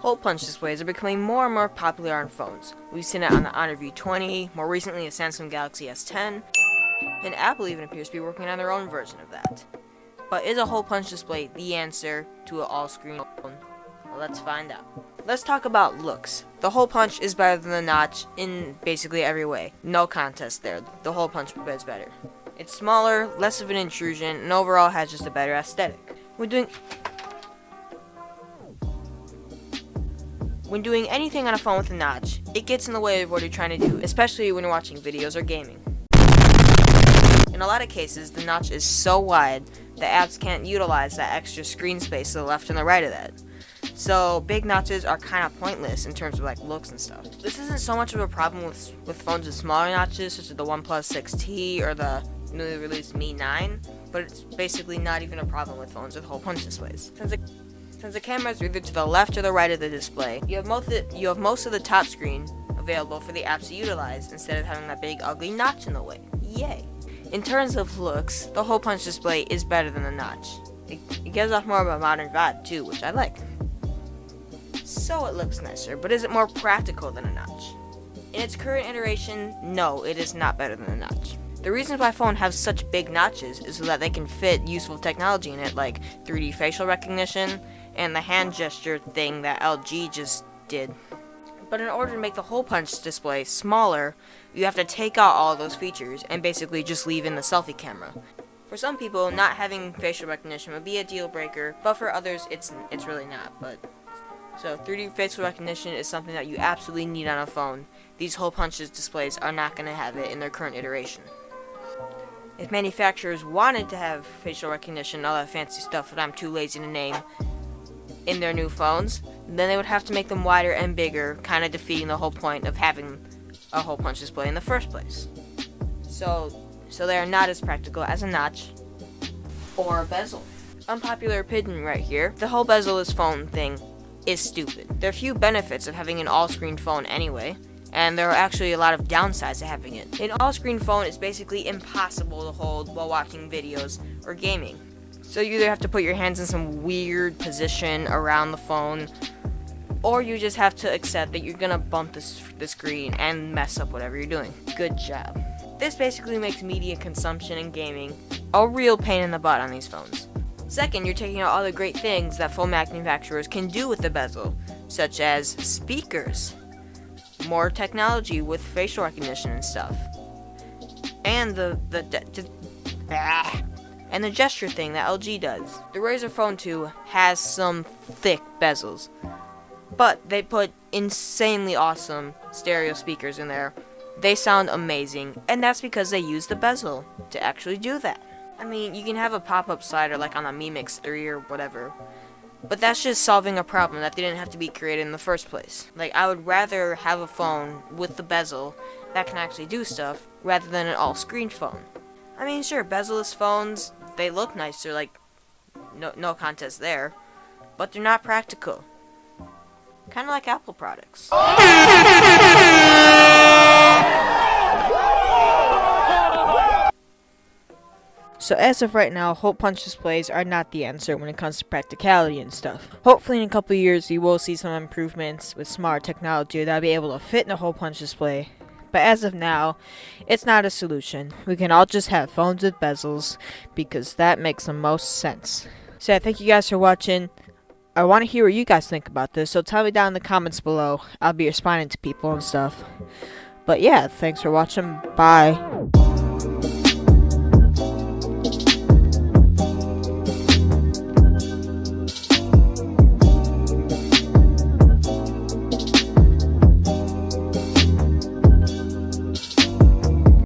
Hole punch displays are becoming more and more popular on phones. We've seen it on the Honor View 20, more recently a Samsung Galaxy S10, and Apple even appears to be working on their own version of that. But is a hole punch display the answer to an all-screen phone? Well, let's find out. Let's talk about looks. The hole punch is better than the notch in basically every way. No contest there. The hole punch is better. It's smaller, less of an intrusion, and overall has just a better aesthetic. When doing anything on a phone with a notch, it gets in the way of what you're trying to do, especially when you're watching videos or gaming. In a lot of cases, the notch is so wide that apps can't utilize that extra screen space to the left and the right of that. So big notches are kind of pointless in terms of like looks and stuff. This isn't so much of a problem with phones with smaller notches, such as the OnePlus 6T or the newly released Mi 9, but it's basically not even a problem with phones with hole punch displays. Since the cameras are either to the left or the right of the display, you have most of the top screen available for the apps to utilize instead of having that big ugly notch in the way. Yay! In terms of looks, the hole punch display is better than the notch. It gives off more of a modern vibe too, which I like. So it looks nicer, but is it more practical than a notch? In its current iteration, no, it is not better than a notch. The reason why phones have such big notches is so that they can fit useful technology in it, like 3D facial recognition and the hand gesture thing that LG just did. But in order to make the hole punch display smaller, you have to take out all of those features and basically just leave in the selfie camera. For some people, not having facial recognition would be a deal breaker, but for others, it's really not. So 3D facial recognition is something that you absolutely need on a phone. These hole punch displays are not going to have it in their current iteration. If manufacturers wanted to have facial recognition and all that fancy stuff that I'm too lazy to name in their new phones, then they would have to make them wider and bigger, kind of defeating the whole point of having a hole punch display in the first place. So they are not as practical as a notch or a bezel. Unpopular opinion right here, the whole bezel-less phone thing is stupid. There are few benefits of having an all-screen phone anyway, and there are actually a lot of downsides to having it. An all-screen phone is basically impossible to hold while watching videos or gaming. So you either have to put your hands in some weird position around the phone, or you just have to accept that you're gonna bump the screen and mess up whatever you're doing. Good job. This basically makes media consumption and gaming a real pain in the butt on these phones. Second, you're taking out all the great things that phone manufacturers can do with the bezel, such as speakers, more technology with facial recognition and stuff, and the gesture thing that LG does. The Razer Phone 2 has some thick bezels, but they put insanely awesome stereo speakers in there. They sound amazing, and that's because they use the bezel to actually do that. I mean, you can have a pop-up slider like on the Mi Mix 3 or whatever, but that's just solving a problem that didn't have to be created in the first place. Like, I would rather have a phone with the bezel that can actually do stuff rather than an all-screen phone. I mean, sure, bezel-less phones, they look nicer, like, no contest there, but they're not practical. Kind of like Apple products. So as of right now, hole punch displays are not the answer when it comes to practicality and stuff. Hopefully in a couple of years you will see some improvements with smart technology that'll be able to fit in a hole punch display. But as of now, it's not a solution. We can all just have phones with bezels because that makes the most sense. So thank you guys for watching. I want to hear what you guys think about this, so tell me down in the comments below. I'll be responding to people and stuff. But yeah, thanks for watching. Bye.